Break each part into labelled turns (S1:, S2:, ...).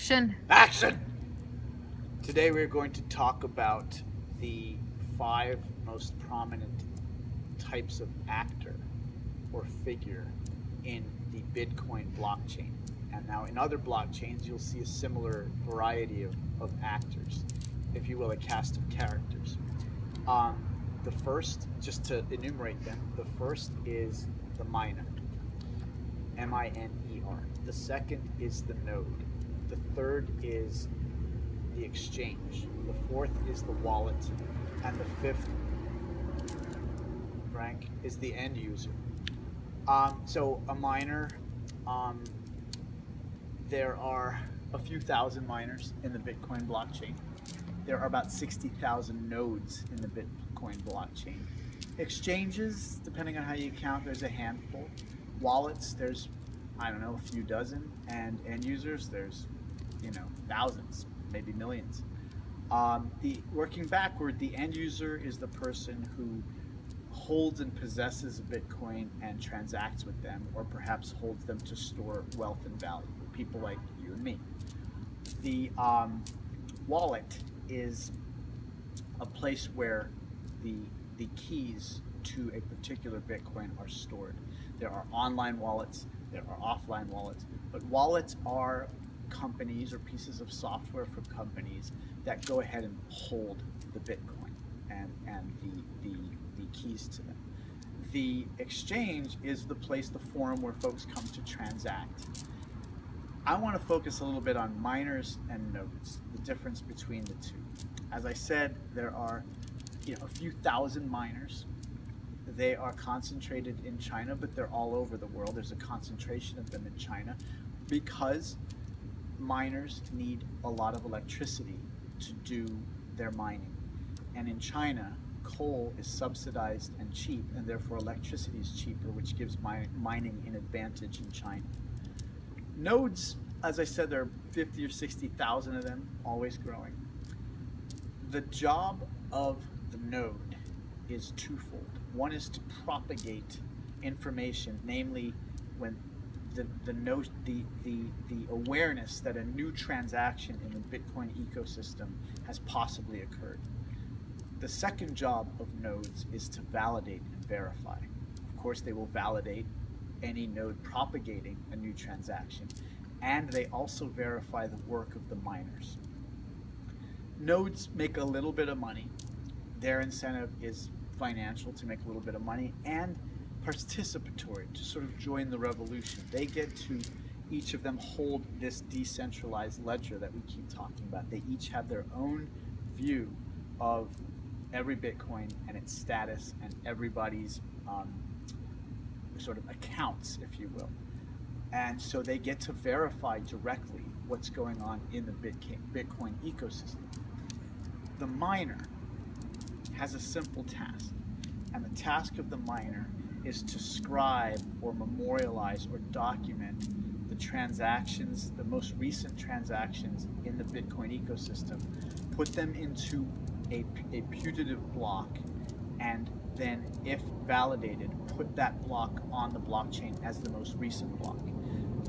S1: Action.
S2: Action! Today we're going to talk about the 5 most prominent types of actor or figure in the Bitcoin blockchain. And now in other blockchains, you'll see a similar variety of actors, if you will, a cast of characters. The first, just to enumerate them, the first is the miner, M-I-N-E-R. The second is the node. The third is the exchange. The fourth is the wallet. And the fifth rank is the end user. So a miner, there are a few thousand miners in the Bitcoin blockchain. There are about 60,000 nodes in the Bitcoin blockchain. Exchanges, depending on how you count, there's a handful. Wallets, there's, I don't know, a few dozen. And end users, there's, thousands, maybe millions. Working backward, the end user is the person who holds and possesses a Bitcoin and transacts with them, or perhaps holds them to store wealth and value. People like you and me. The wallet is a place where the keys to a particular Bitcoin are stored. There are online wallets, there are offline wallets, but wallets are companies or pieces of software for companies that go ahead and hold the Bitcoin and the keys to them. The exchange is the place, the forum where folks come to transact. I want to focus a little bit on miners and nodes, the difference between the two. As I said, there are a few thousand miners. They are concentrated in China, but they're all over the world. There's a concentration of them in China because miners need a lot of electricity to do their mining. And in China, coal is subsidized and cheap, and therefore electricity is cheaper, which gives mining an advantage in China. Nodes, as I said, there are 50 or 60,000 of them, always growing. The job of the node is twofold. One is to propagate information, namely when the awareness that a new transaction in the Bitcoin ecosystem has possibly occurred. The second job of nodes is to validate and verify. Of course, they will validate any node propagating a new transaction, and they also verify the work of the miners. Nodes make a little bit of money. Their incentive is financial, to make a little bit of money, and participatory, to sort of join the revolution. They get to, each of them, hold this decentralized ledger that we keep talking about. They each have their own view of every Bitcoin and its status and everybody's sort of accounts, if you will. And so they get to verify directly what's going on in the Bitcoin ecosystem. The miner has a simple task, and the task of the miner is to scribe or memorialize or document the transactions, the most recent transactions in the Bitcoin ecosystem, put them into a putative block, and then, if validated, put that block on the blockchain as the most recent block.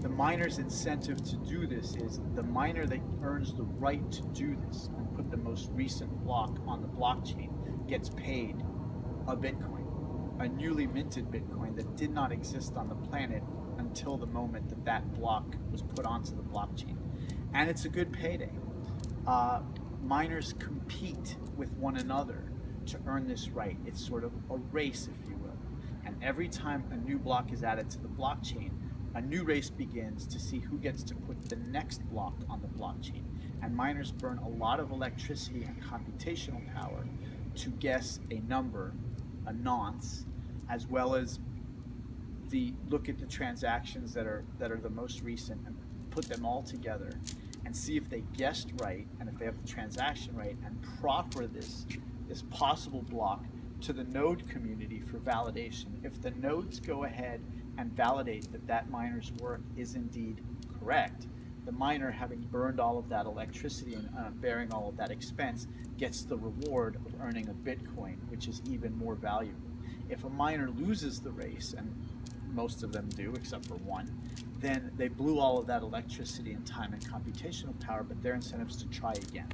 S2: The miner's incentive to do this is the miner that earns the right to do this and put the most recent block on the blockchain gets paid a Bitcoin, a newly minted Bitcoin that did not exist on the planet until the moment that that block was put onto the blockchain. And it's a good payday. Miners compete with one another to earn this right. It's sort of a race, if you will. And every time a new block is added to the blockchain, a new race begins to see who gets to put the next block on the blockchain. And miners burn a lot of electricity and computational power to guess a number, a nonce, as well as look at the transactions that are the most recent and put them all together and see if they guessed right and if they have the transaction right, and proffer this possible block to the node community for validation. If the nodes go ahead and validate that that miner's work is indeed correct, the miner, having burned all of that electricity and bearing all of that expense, gets the reward of earning a Bitcoin, which is even more valuable. If a miner loses the race, and most of them do except for one, then they blew all of that electricity and time and computational power, but their incentive is to try again.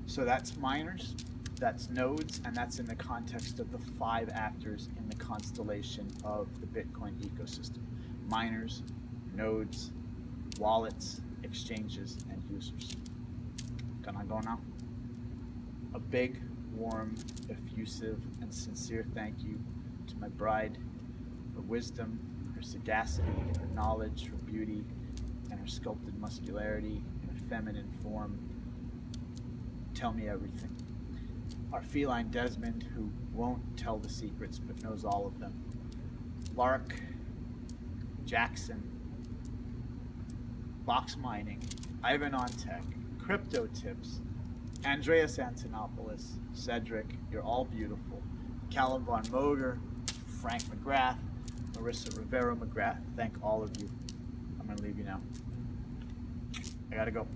S2: So that's miners, that's nodes, and that's in the context of the 5 actors in the constellation of the Bitcoin ecosystem: miners, nodes, wallets, exchanges, and users. Can I go now? A big, warm, effusive, and sincere thank you to my bride, her wisdom, her sagacity, her knowledge, her beauty, and her sculpted muscularity in a feminine form. Tell me everything. Our feline Desmond, who won't tell the secrets but knows all of them. Lark, Jackson, Box Mining, Ivan Ontek, Crypto Tips, Andreas Antonopoulos, Cedric, you're all beautiful. Callum Von Moger, Frank McGrath, Marissa Rivera McGrath, thank all of you. I'm going to leave you now. I got to go.